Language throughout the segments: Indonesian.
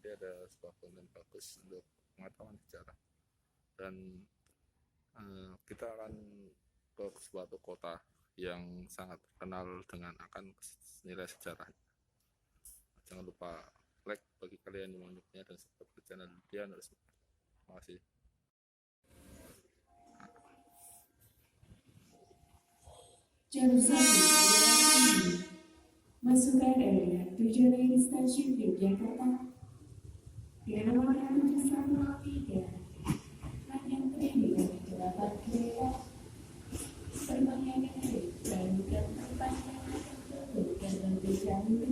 nanti ada sebuah konten bagus untuk pengetahuan sejarah. Dan kita akan ke suatu kota yang sangat terkenal dengan akan nilai sejarah. Jangan lupa like bagi kalian yang menyukainya dan subscribe ke channel Dian. Terima kasih. Jalur 1 masukkan area tujuan stasiun Yogyakarta dengan nomor 713 yang terdiri dari 8 kereta perpanjangan dan bukan perpanjangan tertutup dan lebih jalur.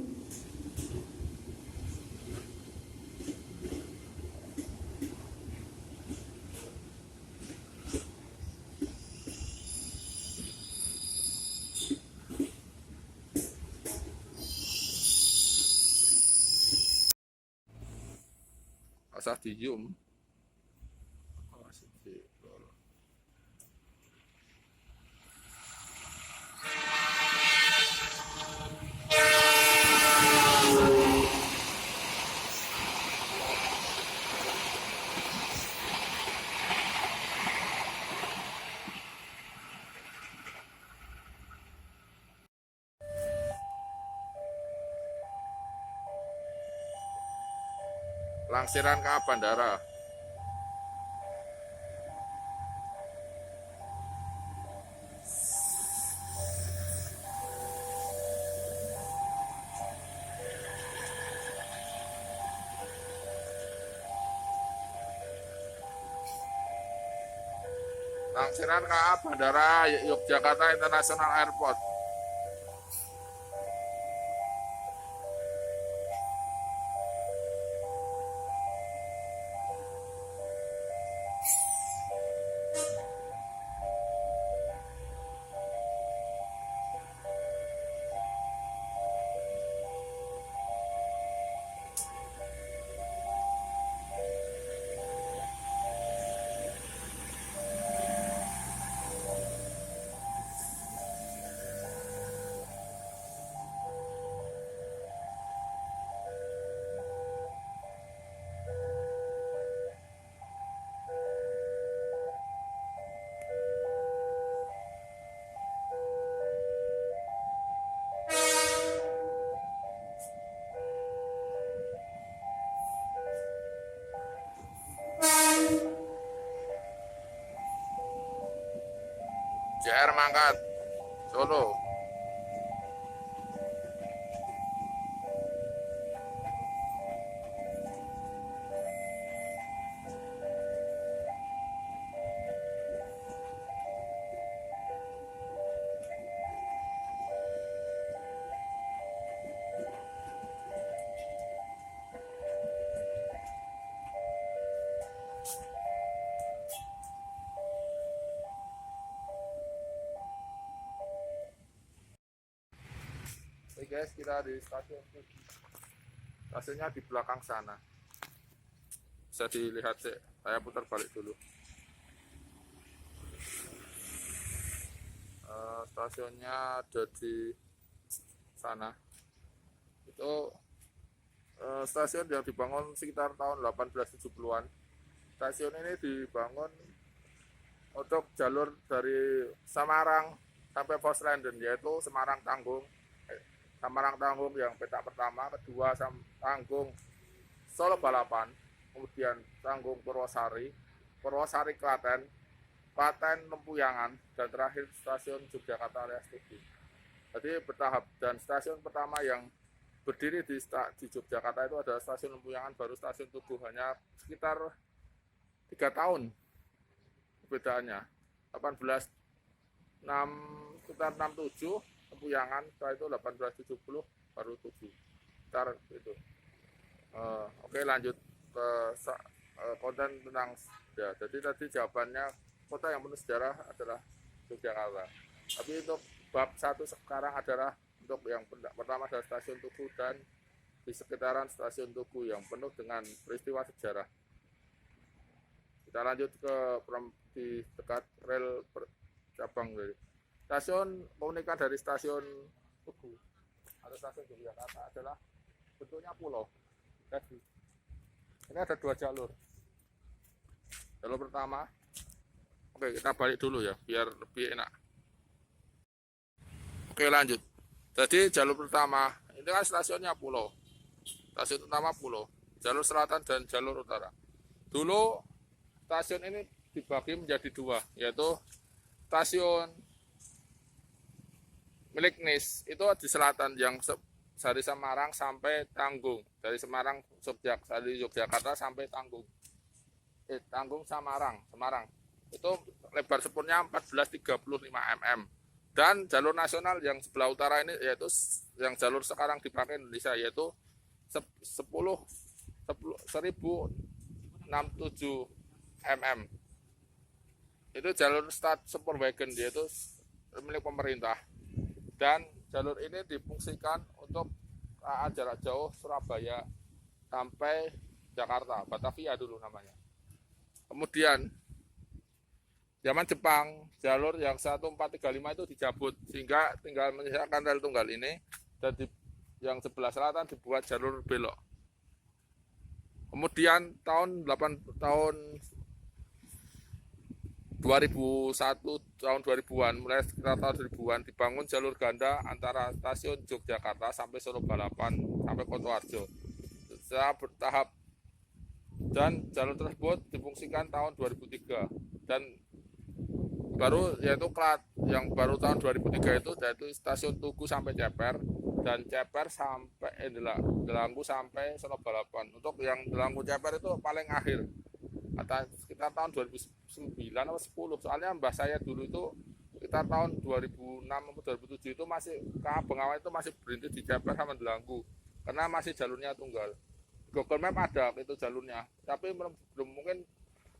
Asal di Zoom. Langsiran ke bandara. Langsiran ke bandara Yogyakarta International Airport. JR Mangkat Solo. Oke guys, kita di stasiun. Stasiunnya di belakang sana. Bisa dilihat sih. Saya putar balik dulu. Stasiunnya ada di sana. Itu stasiun yang dibangun sekitar tahun 1870-an. Stasiun ini dibangun untuk jalur dari Semarang sampai Pos Lenden, yaitu Semarang Tanggung yang petak pertama, kedua Tanggung Solo Balapan, kemudian Tanggung Purwosari Klaten Lempuyangan, dan terakhir stasiun Yogyakarta alias Tugu. Jadi bertahap, dan stasiun pertama yang berdiri di Yogyakarta itu adalah stasiun Lempuyangan, baru stasiun Tugu hanya sekitar 3 tahun perbedaannya. sekitar 67 Lempuyangan, setelah itu 1870 baru Tugu. Ntar itu. Oke, lanjut ke konten tentang ya. Jadi tadi jawabannya kota yang penuh sejarah adalah Yogyakarta. Tapi untuk bab 1 sekarang adalah untuk yang pertama adalah stasiun Tugu dan di sekitaran stasiun Tugu yang penuh dengan peristiwa sejarah. Kita lanjut ke di dekat rel cabang dari stasiun keunikan dari stasiun Tugu atau stasiun Yogyakarta adalah bentuknya pulau. Jadi Ini ada 2 jalur. Jalur pertama, oke kita balik dulu ya, biar lebih enak. Oke lanjut. Jadi jalur pertama, ini kan stasiunnya Pulau. Stasiun utama Pulau, jalur selatan dan jalur utara. Dulu stasiun ini dibagi menjadi 2, yaitu stasiun milik NIS itu di selatan yang dari Semarang sampai Tanggung, dari Semarang dari Yogyakarta sampai Tanggung. Tanggung Semarang itu lebar spurnya 1435 mm. Dan jalur nasional yang sebelah utara ini yaitu yang jalur sekarang dipakai Indonesia, yaitu 1067 mm. Itu jalur Stadspurwagen, yaitu milik pemerintah. Dan jalur ini difungsikan untuk KA jarak jauh Surabaya sampai Jakarta, Batavia dulu namanya. Kemudian zaman Jepang, jalur yang 1435 itu dicabut sehingga tinggal menyisakan rel tunggal ini, dan yang sebelah selatan dibuat jalur belok. Kemudian tahun 2000-an, mulai sekitar tahun 2000-an dibangun jalur ganda antara stasiun Yogyakarta sampai Solo Balapan sampai Kotoarjo secara bertahap, dan jalur tersebut difungsikan tahun 2003. Dan baru yang baru tahun 2003 yaitu stasiun Tugu sampai Ceper, dan Ceper sampai Delanggu sampai Solo Balapan. Untuk yang Delanggu Ceper itu paling akhir, sekitar tahun 2009 atau 10. Soalnya mbah saya dulu itu sekitar tahun 2006 atau 2007 itu masih KA Bengawan itu masih berhenti di Ceper sama Delanggu karena masih jalurnya tunggal. Google Map ada itu jalurnya, tapi belum mungkin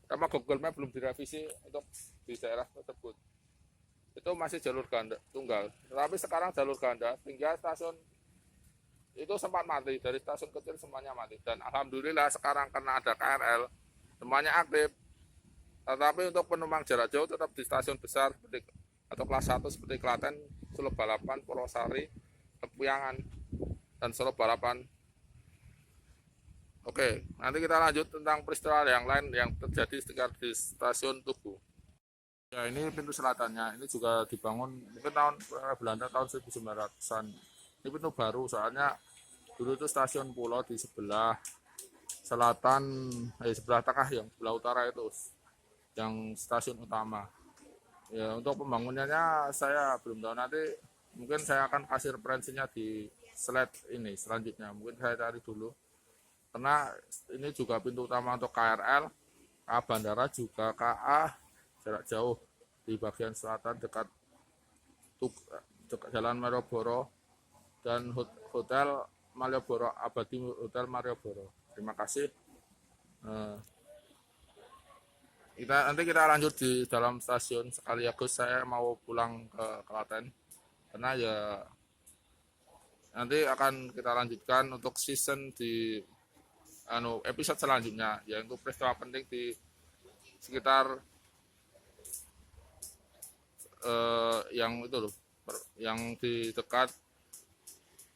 sama Google Map belum direvisi untuk di daerah tersebut. Itu masih jalur ganda tunggal. Tapi sekarang jalur ganda hingga stasiun itu sempat mati, dari stasiun kecil semuanya mati. Dan alhamdulillah sekarang karena ada KRL semuanya aktif. Tetapi untuk penumpang jarak jauh tetap di stasiun besar seperti atau kelas 1 seperti Klaten, Solo Balapan, Purwosari, Tempuyangan, dan Solo Balapan. Oke, nanti kita lanjut tentang peristiwa yang lain yang terjadi sekitar di stasiun Tugu. Ya, ini pintu selatannya, ini juga dibangun mungkin tahun Belanda tahun 1900-an. Ini pintu baru, soalnya dulu itu stasiun Pulau di sebelah selatan, sebelah tengah, yang sebelah utara itu yang stasiun utama. Ya, untuk pembangunannya saya belum tahu, nanti mungkin saya akan kasih referensinya di slide ini selanjutnya, mungkin saya cari dulu. Karena ini juga pintu utama untuk KRL, KA Bandara, juga KA jarak jauh di bagian selatan dekat Jalan Malioboro dan Hotel Malioboro Abadi, Hotel Malioboro. Terima kasih. Nanti kita lanjut di dalam stasiun, sekaligus saya mau pulang ke Klaten karena ya nanti akan kita lanjutkan untuk season di episode selanjutnya, yaitu peristiwa penting di sekitar yang itu loh, yang di dekat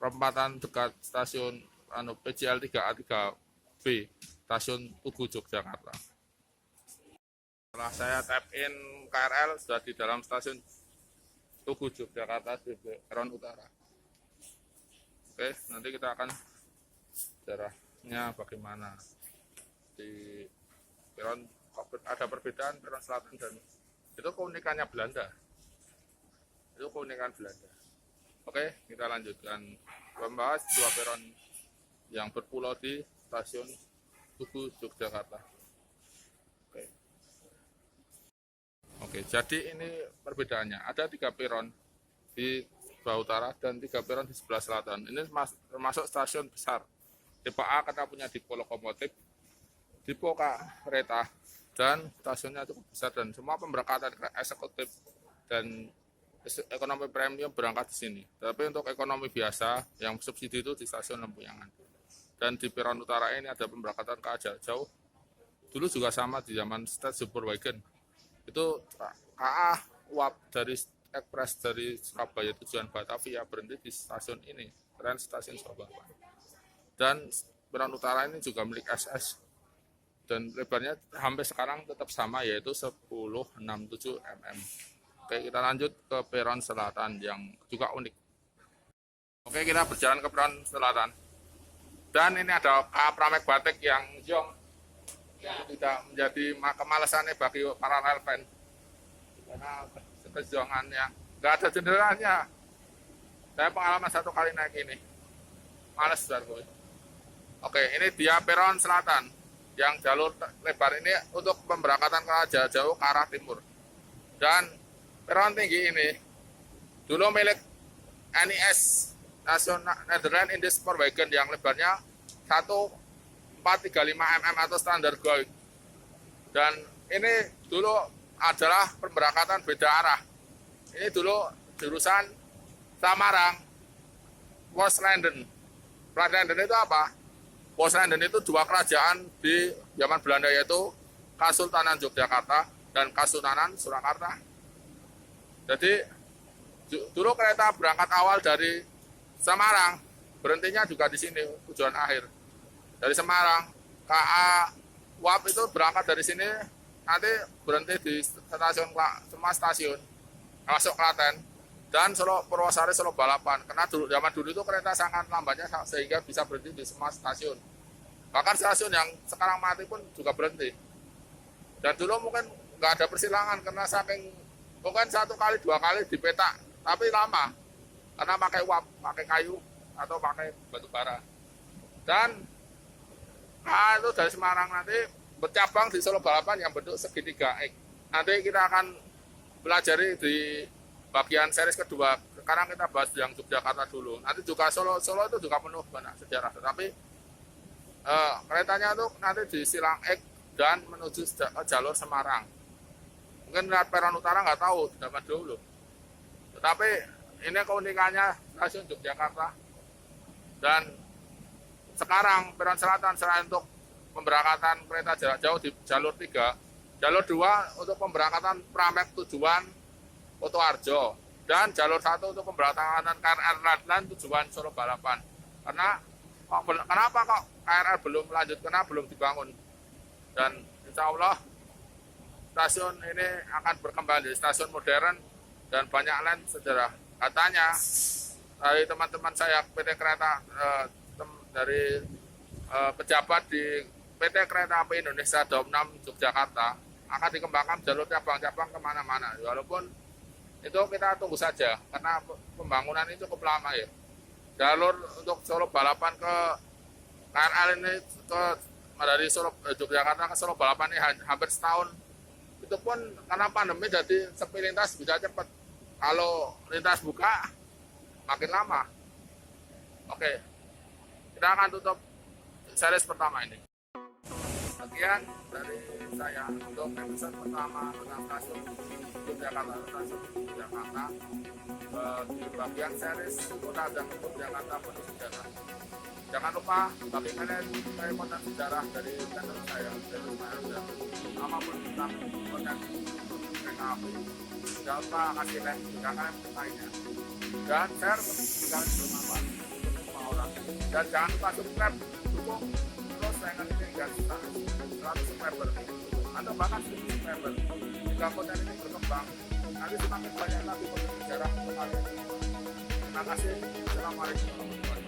perempatan dekat stasiun PJL 3A3B, stasiun Tugu Yogyakarta. Setelah saya tap in KRL, sudah di dalam stasiun Tugu Yogyakarta di peron utara. Oke, nanti kita akan sejarahnya bagaimana di peron. Ada perbedaan peron selatan dan itu keunikannya Belanda. Itu keunikan Belanda. Oke, kita lanjutkan membahas 2 peron yang berpulau di stasiun Tugu Yogyakarta. Oke, jadi ini perbedaannya. Ada 3 peron di sebelah utara dan 3 peron di sebelah selatan. Ini termasuk stasiun besar. Tipe A karena punya depo lokomotif, depo kereta, dan stasiunnya cukup besar, dan semua pemberangkatan eksekutif dan ekonomi premium berangkat di sini. Tapi untuk ekonomi biasa yang subsidi itu di stasiun Lempuyangan. Dan di peron utara ini ada pemberangkatan KA jarak jauh. Dulu juga sama di zaman Stadspurwagen. Itu KA uap dari ekspres dari Surabaya tujuan Batavia berhenti di stasiun ini, tren stasiun Surabaya. Dan peron utara ini juga milik SS, dan lebarnya sampai sekarang tetap sama, yaitu 1067 mm. Oke, kita lanjut ke peron selatan yang juga unik. Oke, kita berjalan ke peron selatan. Dan ini ada pramek batik yang jong, yang tidak menjadi kemalasannya bagi para relven. Karena kejongannya, nggak ada jendelanya. Saya pengalaman 1 kali naik ini. Males banget. Oke, ini dia peron selatan. Yang jalur lebar ini untuk pemberangkatan ke Raja Jauh ke arah timur. Dan peron tinggi ini dulu milik NIS National Netherlands Indies Spoorwegen yang lebarnya 1435 mm atau standar gauge. Dan ini dulu adalah pemberangkatan beda arah. Ini dulu jurusan Samarang, Waslanden. Waslanden itu apa? Waslanden itu 2 kerajaan di zaman Belanda, yaitu Kasultanan Yogyakarta dan Kasultanan Surakarta. Jadi dulu kereta berangkat awal dari Semarang, berhentinya juga di sini tujuan akhir. Dari Semarang, KA Uap itu berangkat dari sini, nanti berhenti di stasiun, semua stasiun, masuk Klaten, dan Solo Purwosari Solo Balapan. Karena zaman dulu itu kereta sangat lambatnya sehingga bisa berhenti di semua stasiun. Bahkan stasiun yang sekarang mati pun juga berhenti. Dan dulu mungkin nggak ada persilangan karena saking mungkin 1 kali 2 kali dipetak, tapi lama karena pakai uap, pakai kayu atau pakai batu bara. Dan itu dari Semarang nanti bercabang di Solo Balapan yang bentuk segitiga X. Nanti kita akan pelajari di bagian series kedua. Sekarang kita bahas yang Yogyakarta dulu. Nanti juga Solo itu juga penuh banyak sejarah. Tetapi keretanya itu nanti di Silang X dan menuju jalur Semarang. Mungkin lihat peron utara nggak tahu zaman dulu. Tetapi ini keunikannya stasiun Yogyakarta. Dan sekarang peron selatan selain untuk pemberangkatan kereta jarak jauh di jalur 3, jalur 2 untuk pemberangkatan Pramek tujuan Kutoarjo, dan jalur 1 untuk pemberangkatan KRL Radland tujuan Solo Balapan. Kenapa kok KRL belum lanjut? Karena belum dibangun. Dan insya Allah stasiun ini akan berkembang di stasiun modern dan banyak lain sejarah. Katanya dari teman-teman saya PT Kereta dari pejabat di PT Kereta Api Indonesia Daup 6 Yogyakarta akan dikembangkan jalur cabang-cabang kemana-mana. Walaupun itu kita tunggu saja karena pembangunan itu cukup lama ya. Jalur untuk Solo Balapan ke KRL ini dari Solo Yogyakarta ke Solo Balapan ini hampir setahun. Itu pun karena pandemi jadi sepi lintas bisa cepat. Kalau lintas buka makin lama. Oke, kita akan tutup series pertama ini. Sekian dari saya untuk episode pertama tentang stasiun Yogyakarta di bagian series kota dan Yogyakarta penuh sejarah. Jangan lupa bagikan konten sejarah dari channel saya, apapun tentang konten kereta api. Jangan lupa kasih like jika kalian bertanya, dan share jika bermanfaat untuk semua orang. Dan jangan lupa subscribe, dukung terus channel ini agar 100 subscriber atau bahkan 1000 subscriber. Jika konten ini berkembang, nanti semakin banyak lagi konten sejarah untuk kalian. Terima kasih. Assalamualaikum warahmatullahi wabarakatuh.